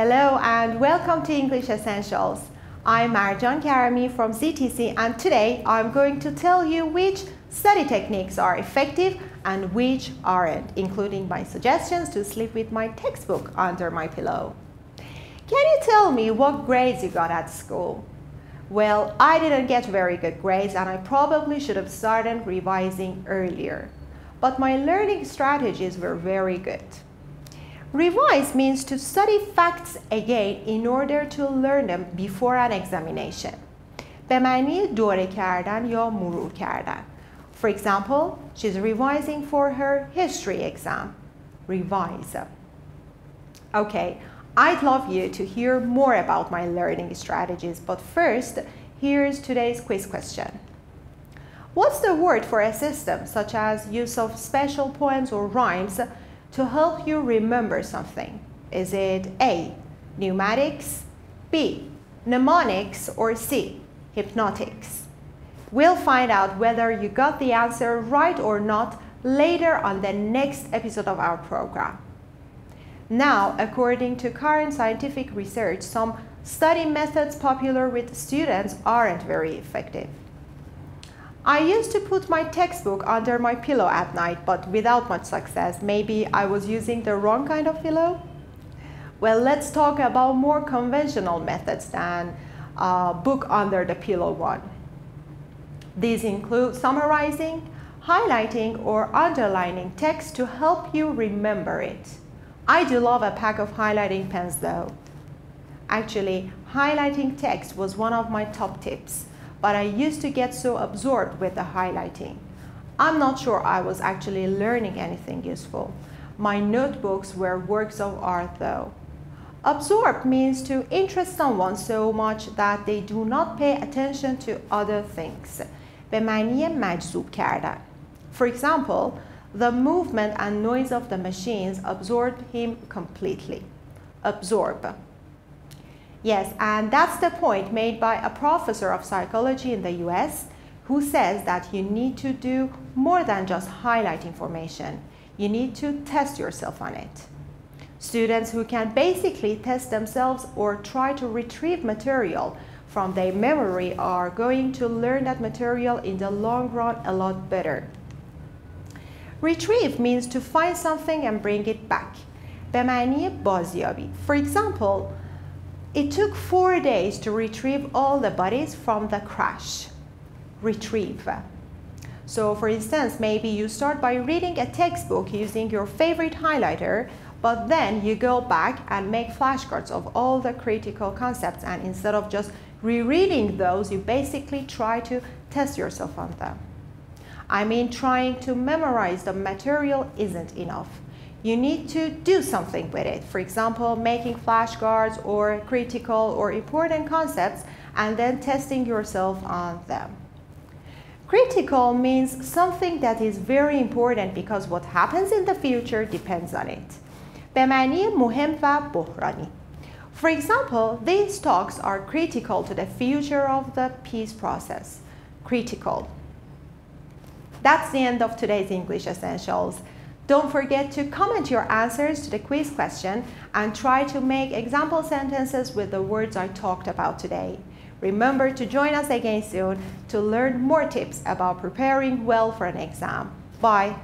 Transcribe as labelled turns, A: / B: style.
A: Hello and welcome to English Essentials. I'm Marjan Karami from ZTC and today I'm going to tell you which study techniques are effective and which aren't, including my suggestions to sleep with my textbook under my pillow. Can you tell me what grades you got at school? Well, I didn't get very good grades and I probably should have started revising earlier. But my learning strategies were very good. Revise means to study facts again in order to learn them before an examination. به معنی دوره کردن یا مرور کردن. For example, she's revising for her history exam. Revise. Okay, I'd love you to hear more about my learning strategies, but first, here's today's quiz question. What's the word for a system such as use of special poems or rhymes to help you remember something? Is it A, pneumatics, B, mnemonics, or C, hypnotics? We'll find out whether you got the answer right or not later on the next episode of our program. Now, according to current scientific research, some study methods popular with students aren't very effective. I used to put my textbook under my pillow at night, but without much success. Maybe I was using the wrong kind of pillow? Well, let's talk about more conventional methods than book under the pillow one. These include summarizing, highlighting, or underlining text to help you remember it. I do love a pack of highlighting pens though. Actually, highlighting text was one of my top tips, but I used to get so absorbed with the highlighting. I'm not sure I was actually learning anything useful. My notebooks were works of art though. Absorb means to interest someone so much that they do not pay attention to other things. به معنی مجذوب کردن. For example, the movement and noise of the machines absorbed him completely. Absorb. Yes, and that's the point made by a professor of psychology in the US who says that you need to do more than just highlight information. You need to test yourself on it. Students who can basically test themselves or try to retrieve material from their memory are going to learn that material in the long run a lot better. Retrieve means to find something and bring it back. به معنی بازیابی. For example, it took 4 days to retrieve all the bodies from the crash. Retrieve. So for instance, maybe you start by reading a textbook using your favorite highlighter, but then you go back and make flashcards of all the critical concepts, and instead of just rereading those, you basically try to test yourself on them. I mean, trying to memorize the material isn't enough. You need to do something with it. For example, making flashcards or critical or important concepts and then testing yourself on them. Critical means something that is very important because what happens in the future depends on it. به معنی مهم و بحرانی. For example, these talks are critical to the future of the peace process. Critical. That's the end of today's English Essentials. Don't forget to comment your answers to the quiz question and try to make example sentences with the words I talked about today. Remember to join us again soon to learn more tips about preparing well for an exam. Bye!